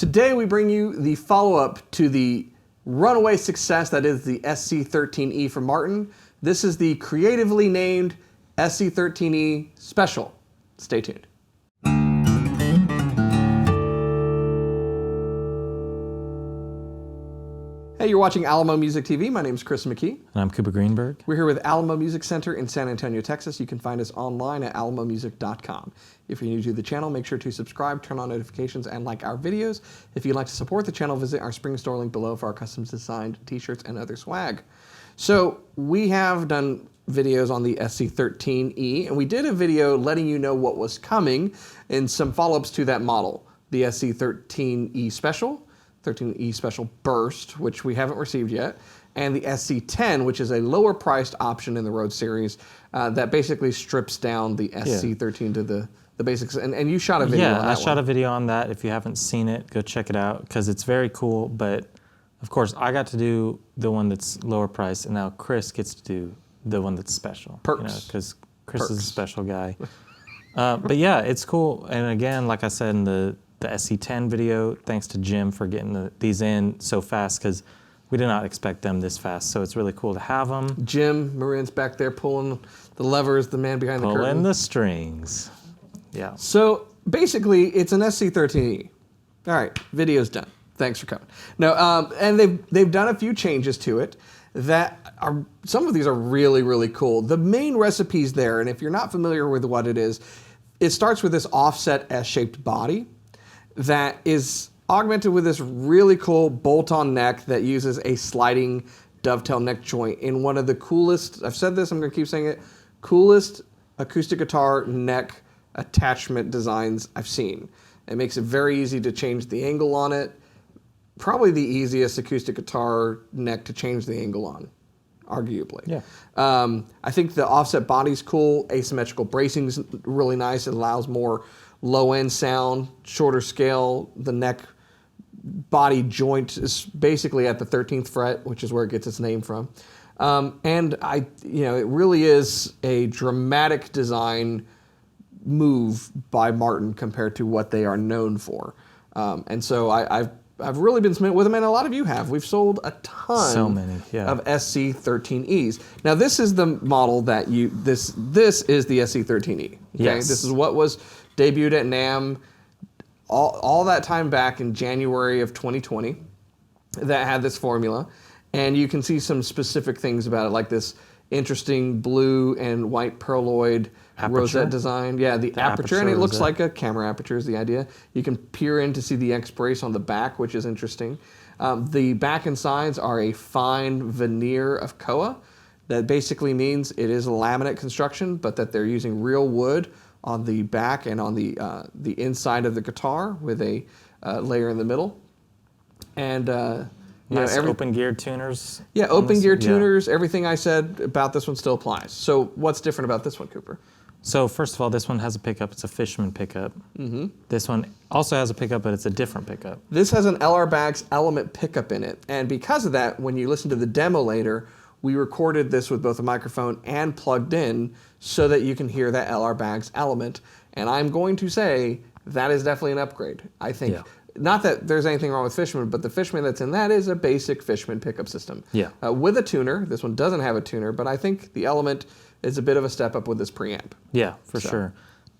Today we bring you the follow-up to the runaway success that is the SC-13e from Martin. This is the creatively named SC-13e Special. Stay tuned. Hey, you're watching Alamo Music TV. My name is Chris McKee. And I'm Cooper Greenberg. We're here with Alamo Music Center in San Antonio, Texas. You can find us online at alamomusic.com. If you're new to the channel, make sure to subscribe, turn on notifications, and like our videos. If you'd like to support the channel, visit our spring store link below for our custom designed t-shirts and other swag. So we have done videos on the SC-13e, and we did a video letting you know what was coming and some follow-ups to that model, the SC-13e Special, 13E Special Burst, which we haven't received yet, and the SC-10, which is a lower priced option in the Road series that basically strips down the SC-13 to the basics. And you shot a video on that one. Yeah, I shot a video on that. If you haven't seen it, go check it out because it's very cool. But of course, I got to do the one that's lower priced, and now Chris gets to do the one that's special. Perks. Because Chris is a special guy. But yeah, it's cool. And again, like I said in the SC-10 video, thanks to Jim for getting these in so fast because we did not expect them this fast. So it's really cool to have them. Jim Marin's back there pulling the levers, the man behind the curtain. Pulling the strings. Yeah. So basically, it's an SC-13e. All right, video's done. Thanks for coming. No, and they've done a few changes to it that are, some of these are really, really cool. The main recipe's there, and if you're not familiar with what it is, it starts with this offset S-shaped body that is augmented with this really cool bolt-on neck that uses a sliding dovetail neck joint in one of the coolest, I've said this, I'm going to keep saying it, coolest acoustic guitar neck attachment designs I've seen. It makes it very easy to change the angle on it. Probably the easiest acoustic guitar neck to change the angle on, arguably. Yeah. I think the offset body's cool. Asymmetrical bracing's really nice. It allows more low-end sound, shorter scale. The neck body joint is basically at the 13th fret, which is where it gets its name from. And it really is a dramatic design move by Martin compared to what they are known for. And so I've really been smitten with them, and a lot of you have. We've sold a ton of SC-13Es. Now, this is the model that this is the SC-13e. Okay? Yes. This is what was debuted at NAMM all that time back in January of 2020 that had this formula. And you can see some specific things about it, like this interesting blue and white pearloid rosette design. Yeah, the aperture, and it looks like a camera aperture is the idea. You can peer in to see the X brace on the back, which is interesting. The back and sides are a fine veneer of koa. That basically means it is a laminate construction, but that they're using real wood on the back and on the inside of the guitar with a layer in the middle. And nice open gear tuners. Yeah, open gear tuners. Everything I said about this one still applies. So what's different about this one, Cooper? So first of all, this one has a pickup. It's a Fishman pickup. Mm-hmm. This one also has a pickup, but it's a different pickup. This has an LR Baggs Element pickup in it. And because of that, when you listen to the demo later, we recorded this with both a microphone and plugged in so that you can hear that LR Baggs Element. And I'm going to say that is definitely an upgrade. I think, not that there's anything wrong with Fishman, but the Fishman that's in that is a basic Fishman pickup system. Yeah. With a tuner. This one doesn't have a tuner, but I think the Element is a bit of a step up with this preamp. Yeah, for sure.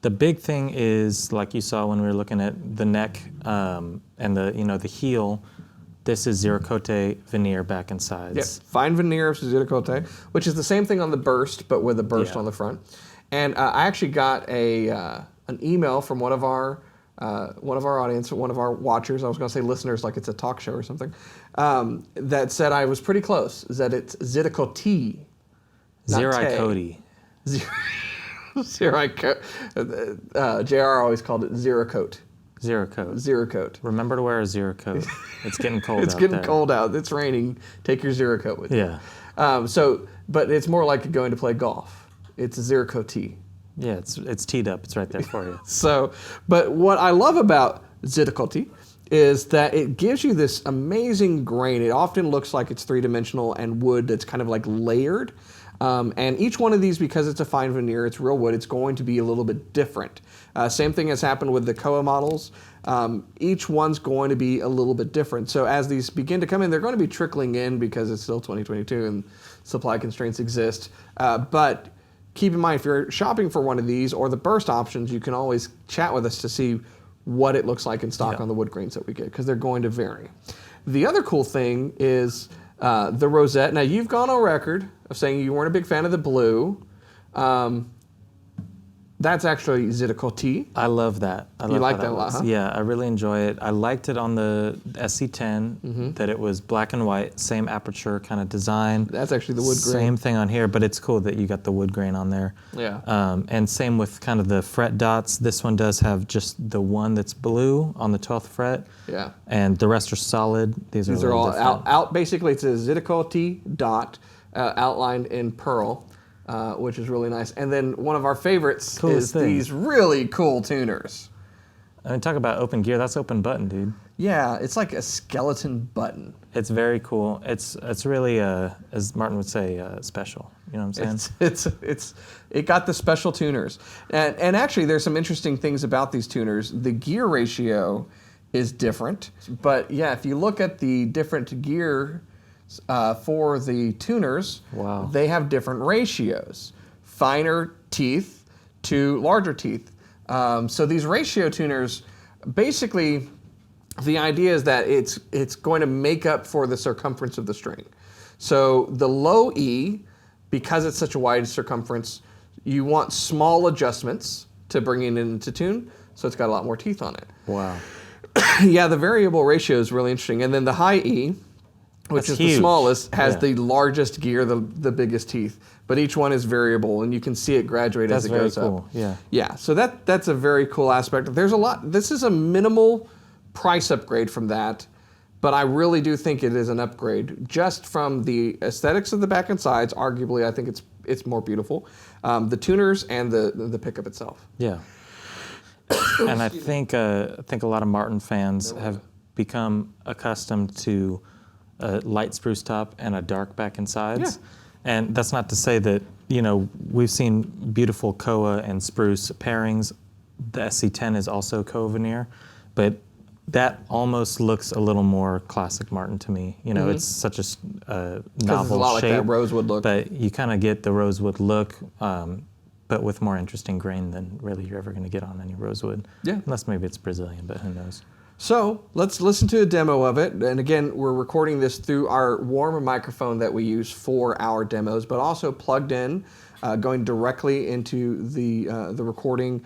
The big thing is, like you saw when we were looking at the neck and the heel, this is Ziricote veneer back and sides. Yep, fine veneer of Ziricote, which is the same thing on the burst, but with a burst on the front. And I actually got an email from one of our audience, one of our watchers. I was going to say listeners, like it's a talk show or something. That said I was pretty close. That it's Ziricote. Ziricote. Ziricote. JR always called it Ziricote. Ziricote. Remember to wear a Ziricote. It's getting cold out It's getting cold out. It's raining. Take your Ziricote with you. Yeah. But it's more like going to play golf. It's a Ziricote. Yeah, it's teed up. It's right there for you. But what I love about Ziricote is that it gives you this amazing grain. It often looks like it's three-dimensional and wood that's kind of like layered. And each one of these, because it's a fine veneer, it's real wood, it's going to be a little bit different. Same thing has happened with the Koa models. Each one's going to be a little bit different. So as these begin to come in, they're going to be trickling in because it's still 2022 and supply constraints exist. But keep in mind, if you're shopping for one of these or the burst options, you can always chat with us to see what it looks like in stock on the wood grains that we get, because they're going to vary. The other cool thing is the rosette. Now, you've gone on record of saying you weren't a big fan of the blue. That's actually Ziricote. I love that. I love like how that a lot, huh? Yeah, I really enjoy it. I liked it on the SC-10 that it was black and white, same aperture kind of design. That's actually the wood grain. Same thing on here, but it's cool that you got the wood grain on there. Yeah. And same with kind of the fret dots. This one does have just the one that's blue on the 12th fret. Yeah. And the rest are solid. These are all different. out. Basically, it's a Ziricote dot outlined in pearl. Which is really nice. And then one of our favorites is these really cool tuners. I mean, talk about open gear. That's open button, dude. Yeah, it's like a skeleton button. It's very cool. It's really, as Martin would say, special. You know what I'm saying? It got the special tuners. And actually, there's some interesting things about these tuners. The gear ratio is different. But yeah, if you look at the different gear for the tuners, wow, they have different ratios, finer teeth to larger teeth. So these ratio tuners, basically, the idea is that it's going to make up for the circumference of the string. So the low E, because it's such a wide circumference, you want small adjustments to bring it into tune, so it's got a lot more teeth on it. Wow. Yeah, the variable ratio is really interesting. And then the high E, which is the smallest, has the largest gear, the biggest teeth. But each one is variable, and you can see it graduate as it goes up. Yeah. Yeah, so that's a very cool aspect. There's a lot. This is a minimal price upgrade from that, but I really do think it is an upgrade. Just from the aesthetics of the back and sides, arguably, I think it's more beautiful. The tuners and the pickup itself. Yeah. And I think a lot of Martin fans have become accustomed to a light spruce top and a dark back and sides. Yeah. And that's not to say that, we've seen beautiful Koa and spruce pairings. The SC-10 is also Koa veneer, but that almost looks a little more classic Martin to me. It's such a novel it's a lot shape. like that rosewood look. But you kind of get the rosewood look, but with more interesting grain than really you're ever going to get on any rosewood. Yeah. Unless maybe it's Brazilian, but who knows. So let's listen to a demo of it. And again, we're recording this through our warm microphone that we use for our demos, but also plugged in, going directly into the recording,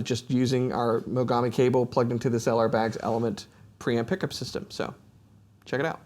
just using our Mogami cable plugged into this LR Bags Element preamp pickup system. So check it out.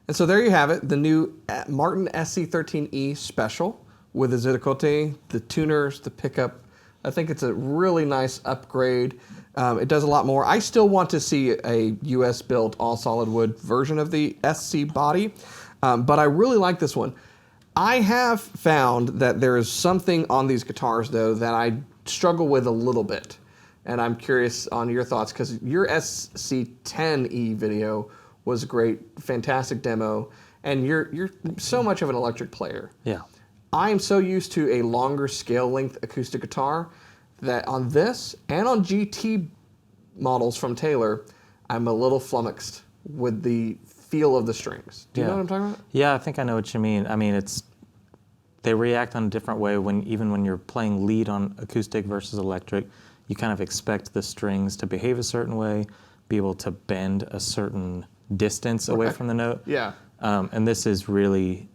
And so there you have it, the new Martin SC-13e Special with the Ziricote, the tuners, the pickup. I think it's a really nice upgrade. It does a lot more. I still want to see a US-built all-solid wood version of the SC body, but I really like this one. I have found that there is something on these guitars, though, that I struggle with a little bit. And I'm curious on your thoughts, because your SC-10e video was a great, fantastic demo, and you're so much of an electric player. Yeah. I'm so used to a longer scale length acoustic guitar that on this and on GT models from Taylor, I'm a little flummoxed with the feel of the strings. Do you know what I'm talking about? Yeah, I think I know what you mean. I mean, they react on a different way even when you're playing lead on acoustic versus electric. You kind of expect the strings to behave a certain way, be able to bend a certain distance away from the note. Yeah. And this is really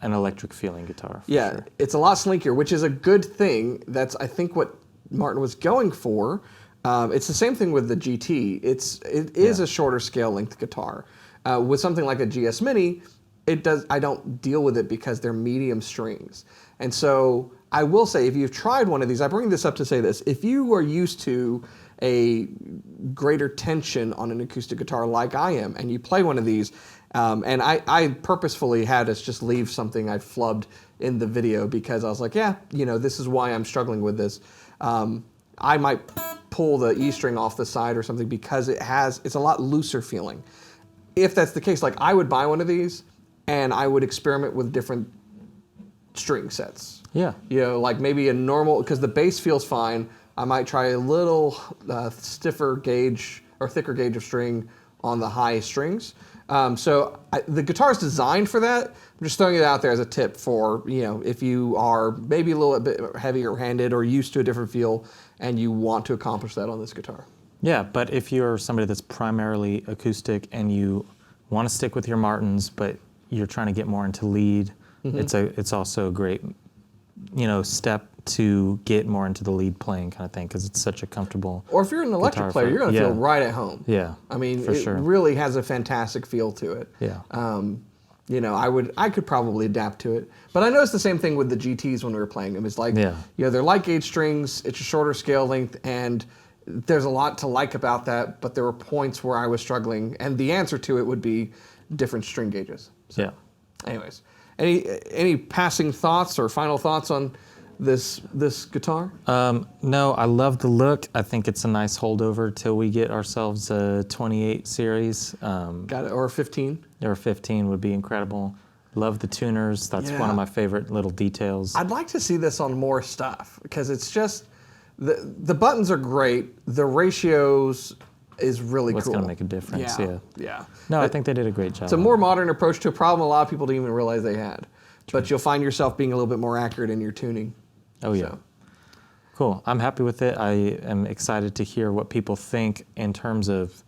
an electric feeling guitar. Yeah, Sure. It's a lot slinkier, which is a good thing. That's, I think, what Martin was going for. It's the same thing with the GT. It is a shorter scale length guitar. With something like a GS Mini, I don't deal with it because they're medium strings. And so I will say, if you've tried one of these, I bring this up to say this, if you are used to a greater tension on an acoustic guitar like I am, and you play one of these, and I purposefully had us just leave something I flubbed in the video because I was like, yeah, this is why I'm struggling with this. I might pull the E string off the side or something because it's a lot looser feeling. If that's the case, like I would buy one of these and I would experiment with different string sets. Yeah. Like maybe a normal, because the bass feels fine, I might try a little stiffer gauge or thicker gauge of string on the high strings. The guitar is designed for that. I'm just throwing it out there as a tip for, if you are maybe a little bit heavier handed or used to a different feel and you want to accomplish that on this guitar. Yeah, but if you're somebody that's primarily acoustic and you want to stick with your Martins, but you're trying to get more into lead, it's also a great, step to get more into the lead playing kind of thing because it's such a comfortable. Or if you're an electric player, you're going to feel right at home. Yeah, I mean, for it sure. really has a fantastic feel to it. Yeah. I could probably adapt to it. But I noticed the same thing with the GTs when we were playing them. It's like, they're light gauge strings, it's a shorter scale length, and there's a lot to like about that, but there were points where I was struggling, and the answer to it would be different string gauges. So, yeah. Anyways, any passing thoughts or final thoughts on this guitar? No, I love the look. I think it's a nice holdover till we get ourselves a 28 series. Got it, or 15? Or 15 would be incredible. Love the tuners. That's one of my favorite little details. I'd like to see this on more stuff because it's just, the buttons are great. The ratios is really What's cool. going to make a difference, Yeah. No, I think they did a great job. It's a more modern approach to a problem a lot of people didn't even realize they had. But you'll find yourself being a little bit more accurate in your tuning. Oh, yeah. Cool. I'm happy with it. I am excited to hear what people think in terms of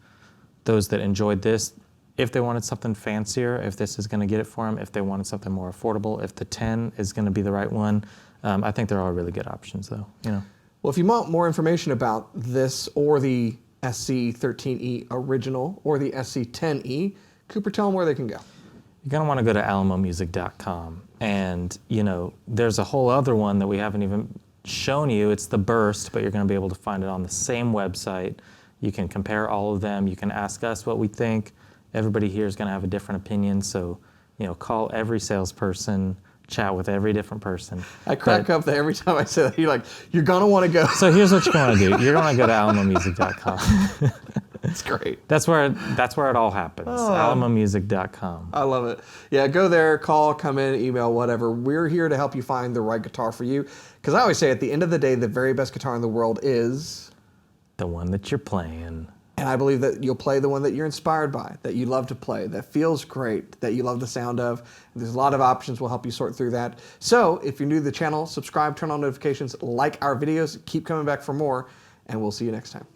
those that enjoyed this. If they wanted something fancier, if this is going to get it for them, if they wanted something more affordable, if the 10 is going to be the right one. I think they're all really good options, though. Well, if you want more information about this or the SC-13e original or the SC-10e, Cooper, tell them where they can go. You're going to want to go to alamomusic.com. And, there's a whole other one that we haven't even shown you. It's the Burst, but you're going to be able to find it on the same website. You can compare all of them. You can ask us what we think. Everybody here is going to have a different opinion. So, call every salesperson, chat with every different person. I crack up that every time I say that. You're like, you're going to want to go. So here's what you're going to do. You're going to go to alamomusic.com. That's great. That's where it all happens. alamomusic.com. I love it. Yeah, go there, call, come in, email, whatever. We're here to help you find the right guitar for you. Because I always say at the end of the day, the very best guitar in the world is the one that you're playing. And I believe that you'll play the one that you're inspired by, that you love to play, that feels great, that you love the sound of. There's a lot of options. We'll help you sort through that. So if you're new to the channel, subscribe, turn on notifications, like our videos, keep coming back for more, and we'll see you next time.